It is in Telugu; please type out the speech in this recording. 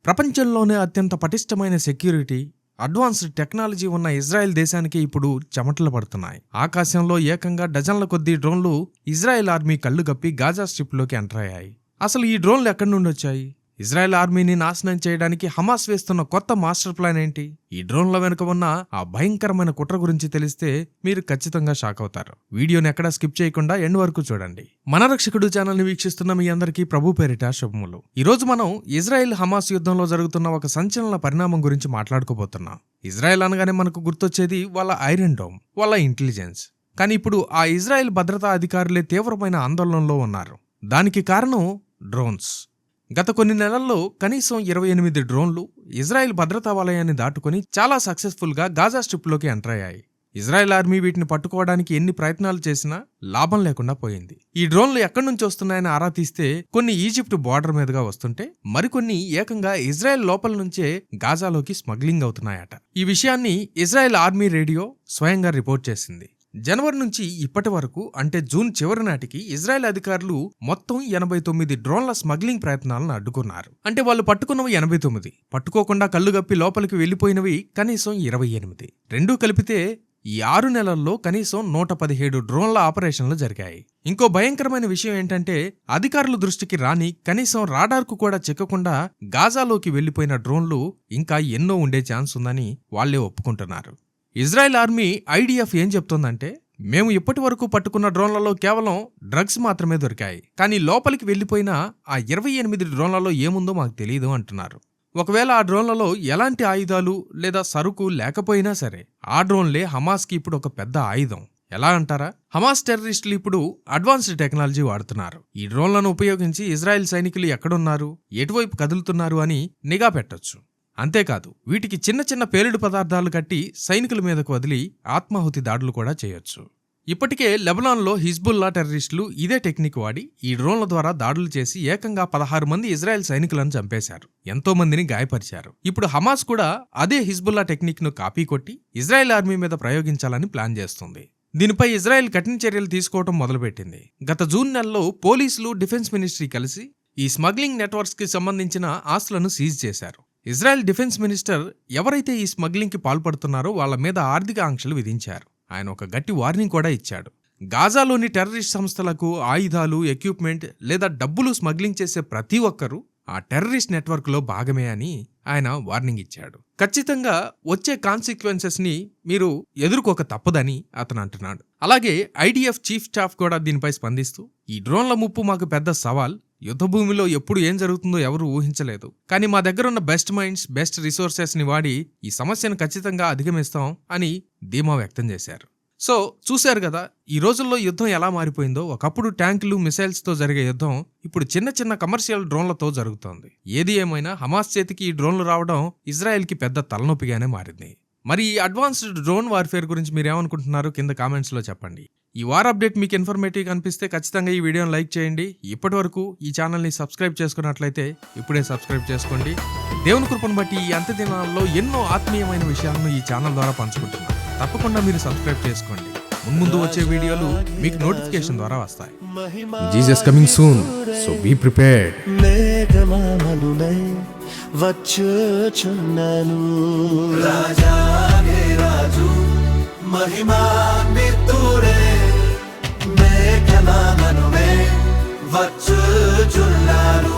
ప్రపంచంలోనే అత్యంత పటిష్టమైన సెక్యూరిటీ, అడ్వాన్స్డ్ టెక్నాలజీ ఉన్న ఇజ్రాయెల్ దేశానికి ఇప్పుడు చెమటలు పడుతున్నాయి. ఆకాశంలో ఏకంగా డజన్ల కొద్దీ డ్రోన్లు ఇజ్రాయెల్ ఆర్మీ కళ్లు గప్పి గాజా స్ట్రిప్లోకి ఎంటర్ అయ్యాయి. అసలు ఈ డ్రోన్లు ఎక్కడి నుండి వచ్చాయి? ఇజ్రాయెల్ ఆర్మీని నాశనం చేయడానికి హమాస్ వేస్తున్న కొత్త మాస్టర్ ప్లాన్ ఏంటి? ఈ డ్రోన్ల వెనుక ఉన్న ఆ భయంకరమైన కుట్ర గురించి తెలిస్తే మీరు ఖచ్చితంగా షాక్ అవుతారు. వీడియోని ఎక్కడా స్కిప్ చేయకుండా ఎండ్ వరకు చూడండి. మన రక్షకుడు ఛానల్ని వీక్షిస్తున్న మీ అందరికీ ప్రభు పేరిట శుభములు. ఈరోజు మనం ఇజ్రాయెల్ హమాస్ యుద్ధంలో జరుగుతున్న ఒక సంచలన పరిణామం గురించి మాట్లాడుకోబోతున్నాం. ఇజ్రాయెల్ అనగానే మనకు గుర్తొచ్చేది వాళ్ళ ఐరన్ డోమ్, వాళ్ళ ఇంటెలిజెన్స్. కానీ ఇప్పుడు ఆ ఇజ్రాయెల్ భద్రతా అధికారులే తీవ్రమైన ఆందోళనలో ఉన్నారు. దానికి కారణం డ్రోన్స్. గత కొన్ని నెలల్లో కనీసం 28 డ్రోన్లు ఇజ్రాయెల్ భద్రతా వలయాన్ని దాటుకుని చాలా సక్సెస్ఫుల్గా గాజా స్ట్రిప్లోకి ఎంటర్ అయ్యాయి. ఇజ్రాయెల్ ఆర్మీ వీటిని పట్టుకోవడానికి ఎన్ని ప్రయత్నాలు చేసినా లాభం లేకుండా పోయింది. ఈ డ్రోన్లు ఎక్కడి నుంచి వస్తున్నాయని ఆరా తీస్తే కొన్ని ఈజిప్ట్ బార్డర్ మీదుగా వస్తుంటే మరికొన్ని ఏకంగా ఇజ్రాయెల్ లోపల నుంచే గాజాలోకి స్మగ్లింగ్ అవుతున్నాయట. ఈ విషయాన్ని ఇజ్రాయెల్ ఆర్మీ రేడియో స్వయంగా రిపోర్ట్ చేసింది. జనవరి నుంచి ఇప్పటి వరకు అంటే జూన్ చివరి నాటికి ఇజ్రాయెల్ అధికారులు మొత్తం 89 డ్రోన్ల స్మగ్లింగ్ ప్రయత్నాలను అడ్డుకున్నారు. అంటే వాళ్ళు పట్టుకున్నవి 89, పట్టుకోకుండా కళ్ళుగప్పి లోపలికి వెళ్లిపోయినవి కనీసం 28. రెండూ కలిపితే ఈ 6 నెలల్లో కనీసం 117 డ్రోన్ల ఆపరేషన్లు జరిగాయి. ఇంకో భయంకరమైన విషయం ఏంటంటే అధికారుల దృష్టికి రాని, కనీసం రాడార్కు కూడా చిక్కకుండా గాజాలోకి వెళ్లిపోయిన డ్రోన్లు ఇంకా ఎన్నో ఉండే ఛాన్స్ ఉందని వాళ్లే ఒప్పుకుంటున్నారు. ఇజ్రాయెల్ ఆర్మీ ఐడిఎఫ్ ఏం చెప్తోందంటే, మేము ఇప్పటి వరకు పట్టుకున్న డ్రోన్లలో కేవలం డ్రగ్స్ మాత్రమే దొరికాయి, కానీ లోపలికి వెళ్లిపోయిన ఆ 28 డ్రోన్లలో ఏముందో మాకు తెలియదు అంటున్నారు. ఒకవేళ ఆ డ్రోన్లలో ఎలాంటి ఆయుధాలు లేదా సరుకు లేకపోయినా సరే ఆ డ్రోన్లే హమాస్కి ఇప్పుడు ఒక పెద్ద ఆయుధం. ఎలా అంటారా? హమాస్ టెర్రరిస్టులు ఇప్పుడు అడ్వాన్స్డ్ టెక్నాలజీ వాడుతున్నారు. ఈ డ్రోన్లను ఉపయోగించి ఇజ్రాయెల్ సైనికులు ఎక్కడున్నారు, ఎటువైపు కదులుతున్నారు అని నిఘా పెట్టొచ్చు. అంతేకాదు వీటికి చిన్న చిన్న పేలుడు పదార్థాలు కట్టి సైనికుల మీదకు వదిలి ఆత్మాహుతి దాడులు కూడా చేయొచ్చు. ఇప్పటికే లెబనాన్లో హిజ్బుల్లా టెర్రరిస్టులు ఇదే టెక్నిక్ వాడి ఈ డ్రోన్ల ద్వారా దాడులు చేసి ఏకంగా 16 మంది ఇజ్రాయెల్ సైనికులను చంపేశారు, ఎంతో మందిని గాయపరిచారు. ఇప్పుడు హమాస్ కూడా అదే హిజ్బుల్లా టెక్నిక్ను కాపీ కొట్టి ఇజ్రాయెల్ ఆర్మీ మీద ప్రయోగించాలని ప్లాన్ చేస్తుంది. దీనిపై ఇజ్రాయెల్ కఠిన చర్యలు తీసుకోవడం మొదలుపెట్టింది. గత జూన్ నెలలో పోలీసులు, డిఫెన్స్ మినిస్ట్రీ కలిసి ఈ స్మగ్లింగ్ నెట్వర్క్స్ కి సంబంధించిన ఆస్తులను సీజ్ చేశారు. ఇజ్రాయెల్ డిఫెన్స్ మినిస్టర్ ఎవరైతే ఈ స్మగ్లింగ్కి పాల్పడుతున్నారో వాళ్ల మీద ఆర్థిక ఆంక్షలు విధించారు. ఆయన ఒక గట్టి వార్నింగ్ కూడా ఇచ్చాడు. గాజాలోని టెర్రరిస్ట్ సంస్థలకు ఆయుధాలు, ఎక్విప్మెంట్ లేదా డబ్బులు స్మగ్లింగ్ చేసే ప్రతి ఒక్కరూ ఆ టెర్రరిస్ట్ నెట్వర్క్లో భాగమే అని ఆయన వార్నింగ్ ఇచ్చాడు. ఖచ్చితంగా వచ్చే కాన్సిక్వెన్సెస్ ని మీరు ఎదుర్కోక తప్పదని అతను అంటున్నాడు. అలాగే ఐడిఎఫ్ చీఫ్ స్టాఫ్ కూడా దీనిపై స్పందిస్తూ, ఈ డ్రోన్ల ముప్పు మాకు పెద్ద సవాల్. యుద్ధభూమిలో ఎప్పుడు ఏం జరుగుతుందో ఎవరు ఊహించలేదు, కానీ మా దగ్గరున్న బెస్ట్ మైండ్స్, బెస్ట్ రిసోర్సెస్ ని వాడి ఈ సమస్యను ఖచ్చితంగా అధిగమిస్తాం అని ధీమా వ్యక్తం చేశారు. సో చూశారు కదా ఈ రోజుల్లో యుద్ధం ఎలా మారిపోయిందో. ఒకప్పుడు ట్యాంకులు, మిసైల్స్ తో జరిగే యుద్ధం ఇప్పుడు చిన్న చిన్న కమర్షియల్ డ్రోన్లతో జరుగుతోంది. ఏది ఏమైనా హమాస్ చేతికి ఈ డ్రోన్లు రావడం ఇజ్రాయెల్కి పెద్ద తలనొప్పిగానే మారింది. మరి ఈ అడ్వాన్స్డ్ డ్రోన్ వార్ఫేర్ గురించి మీరేమనుకుంటున్నారు కింద కామెంట్స్లో చెప్పండి. ఈ వార్ అప్డేట్ మీకు ఇన్ఫర్మేటివ్ అనిపిస్తే ఖచ్చితంగా ఈ వీడియోని లైక్ చేయండి. ఇప్పటి వరకు ఈ ఛానల్ని సబ్స్క్రైబ్ చేసుకున్నట్లయితే ఇప్పుడే సబ్స్క్రైబ్ చేసుకోండి. దేవుని కృపను బట్టి ఈ అంత్య దినాల్లో ఎన్నో ఆత్మీయమైన విషయాలను ఈ ఛానల్ ద్వారా పంచుకుంటున్నాను. తప్పకుండా మీరు సబ్స్క్రైబ్ చేసుకోండి. ముందు వచ్చే వీడియోలు మీకు నోటిఫికేషన్ ద్వారా వస్తాయి. Jesus coming soon, so be prepared. వచ్చుచున్నాను రాజాగే రాజు మహిమాన్వితుడే మేఘనామనుమే వచ్చుచున్నాను.